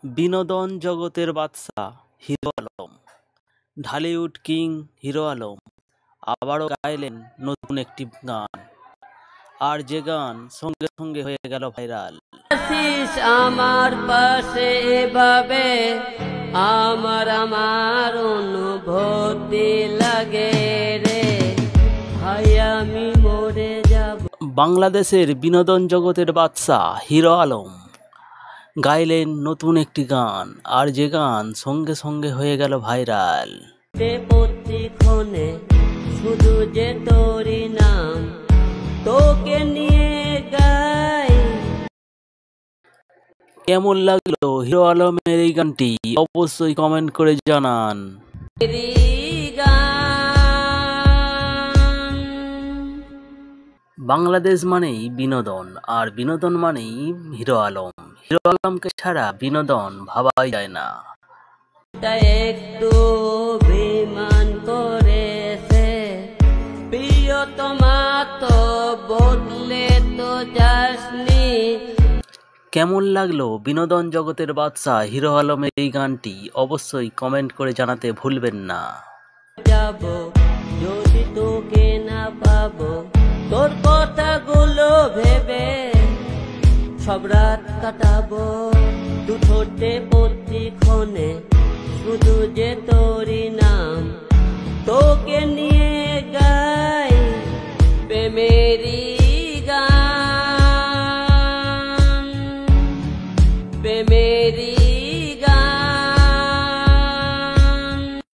বিনোদন জগতের বাদশা হিরো আলম, ঢালিউড কিং হিরো আলম আবারও গাইলেন নতুন একটি গান, আর যে গান সঙ্গে সঙ্গে হয়ে গেল ভাইরাল। আসিস আমার পাশে এভাবে, আমার অনুভূতি লাগে রে ভাই, আমি মরে যাব। বাংলাদেশের বিনোদন জগতের বাদশা হিরো আলম গাইলেন নতুন একটি গান, আর যে গান সঙ্গে সঙ্গে হয়ে গেল ভাইরাল। প্রতিক্ষণে শুধু যে তোরই নাম, তোকে নিয়ে গাই। কেমন লাগলো হিরো আলমের এই গানটি অবশ্যই কমেন্ট করে জানান। বাংলাদেশ মানেই বিনোদন, আর বিনোদন মানেই হিরো আলম। হিরো আলমকে ছাড়া বিনোদন ভাবাই যায় না। একটু অভিমান করেছে প্রিয়তমা, তো বদলে তো যাসনি। কেমন লাগলো বিনোদন জগতের বাদশা হিরো আলমের এই গানটি অবশ্যই কমেন্ট করে জানাতে ভুলবেন না। যাব যদি তোকে না পাবো, তোর কথাগুলো ভেবে সব রাত কাটাবো। দু ঠোঁটে প্রতিক্ষণে শুধু যে তোরই নাম, তোকে নিয়ে